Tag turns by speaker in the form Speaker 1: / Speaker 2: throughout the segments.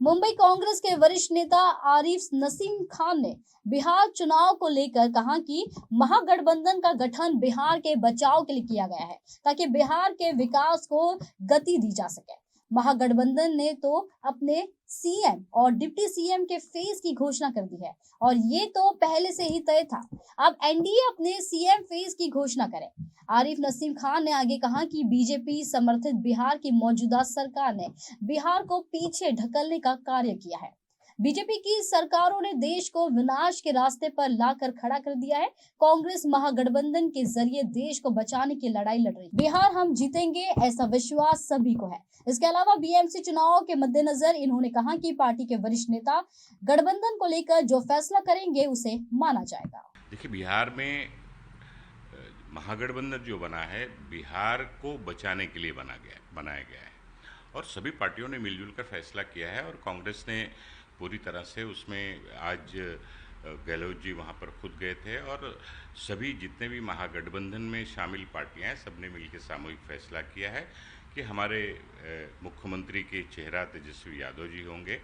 Speaker 1: मुंबई कांग्रेस के वरिष्ठ नेता आरिफ नसीम खान ने बिहार चुनाव को लेकर कहा कि महागठबंधन का गठन बिहार के बचाव के लिए किया गया है ताकि बिहार के विकास को गति दी जा सके। महागठबंधन ने तो अपने सीएम और डिप्टी सीएम के फेस की घोषणा कर दी है और ये तो पहले से ही तय था। अब एनडीए अपने सीएम फेस की घोषणा करे। आरिफ नसीम खान ने आगे कहा कि बीजेपी समर्थित बिहार की मौजूदा सरकार ने बिहार को पीछे ढकलने का कार्य किया है। बीजेपी की सरकारों ने देश को विनाश के रास्ते पर लाकर खड़ा कर दिया है। कांग्रेस महागठबंधन के जरिए देश को बचाने की लड़ाई लड़ रही है। बिहार हम जीतेंगे, ऐसा विश्वास सभी को है। इसके अलावा बीएमसी चुनाव के मद्देनजर इन्होंने कहा कि पार्टी के वरिष्ठ नेता गठबंधन को लेकर जो फैसला करेंगे उसे माना जाएगा।
Speaker 2: देखिए, बिहार में महागठबंधन जो बना है, बिहार को बचाने के लिए बनाया गया है और सभी पार्टियों ने मिलजुल कर फैसला किया है और कांग्रेस ने पूरी तरह से उसमें आज गहलोत जी वहाँ पर खुद गए थे और सभी जितने भी महागठबंधन में शामिल पार्टियां हैं, सबने मिलकर सामूहिक फैसला किया है कि हमारे मुख्यमंत्री के चेहरा तेजस्वी यादव जी होंगे।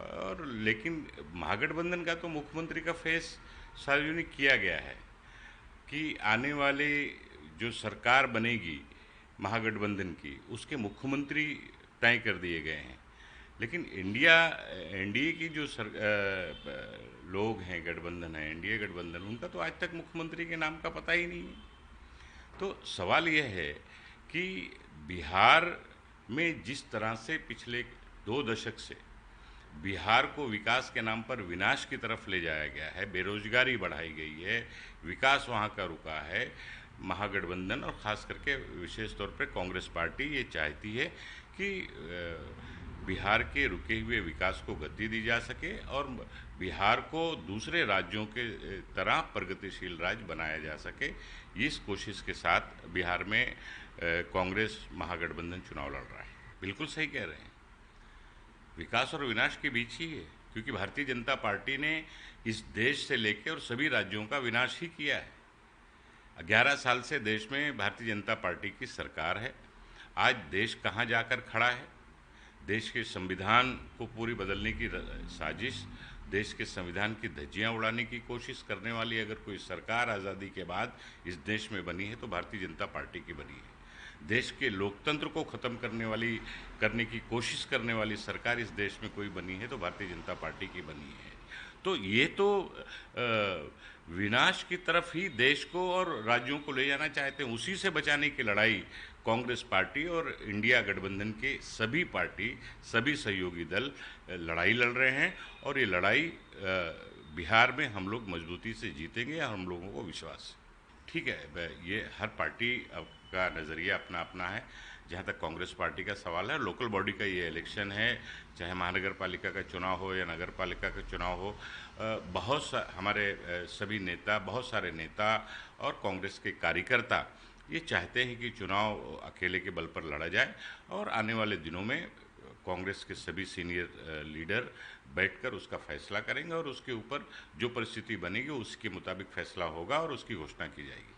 Speaker 2: और लेकिन महागठबंधन का तो मुख्यमंत्री का फेस सार्वजनिक किया गया है कि आने वाले जो सरकार बनेगी महागठबंधन की, उसके मुख्यमंत्री तय कर दिए गए हैं। लेकिन एनडीए की जो लोग हैं, गठबंधन है, एनडीए गठबंधन, उनका तो आज तक मुख्यमंत्री के नाम का पता ही नहीं है। तो सवाल यह है कि बिहार में जिस तरह से पिछले 2 दशक से बिहार को विकास के नाम पर विनाश की तरफ ले जाया गया है, बेरोजगारी बढ़ाई गई है, विकास वहाँ का रुका है, महागठबंधन और ख़ास करके विशेष तौर पर कांग्रेस पार्टी ये चाहती है कि बिहार के रुके हुए विकास को गति दी जा सके और बिहार को दूसरे राज्यों के तरह प्रगतिशील राज्य बनाया जा सके। इस कोशिश के साथ बिहार में कांग्रेस महागठबंधन चुनाव लड़ रहा है। बिल्कुल सही कह रहे हैं, विकास और विनाश के बीच ही है, क्योंकि भारतीय जनता पार्टी ने इस देश से लेकर और सभी राज्यों का विनाश ही किया है। 11 साल से देश में भारतीय जनता पार्टी की सरकार है। आज देश कहाँ जाकर खड़ा है? देश के संविधान को पूरी बदलने की साजिश, देश के संविधान की धज्जियां उड़ाने की कोशिश करने वाली अगर कोई सरकार आज़ादी के बाद इस देश में बनी है तो भारतीय जनता पार्टी की बनी है। देश के लोकतंत्र को ख़त्म करने की कोशिश करने वाली सरकार इस देश में कोई बनी है तो भारतीय जनता पार्टी की बनी है। तो ये तो विनाश की तरफ ही देश को और राज्यों को ले जाना चाहते हैं। उसी से बचाने की लड़ाई कांग्रेस पार्टी और इंडिया गठबंधन के सभी सहयोगी दल लड़ाई लड़ रहे हैं और ये लड़ाई बिहार में हम लोग मजबूती से जीतेंगे, हम लोगों को विश्वास है। ठीक है, ये हर पार्टी का नज़रिया अपना अपना है। जहाँ तक कांग्रेस पार्टी का सवाल है, लोकल बॉडी का ये इलेक्शन है, चाहे महानगर पालिका का चुनाव हो या नगर पालिका का चुनाव हो, हमारे सभी नेता, बहुत सारे नेता और कांग्रेस के कार्यकर्ता ये चाहते हैं कि चुनाव अकेले के बल पर लड़ा जाए और आने वाले दिनों में कांग्रेस के सभी सीनियर लीडर बैठकर उसका फैसला करेंगे और उसके ऊपर जो परिस्थिति बनेगी उसके मुताबिक फैसला होगा और उसकी घोषणा की जाएगी।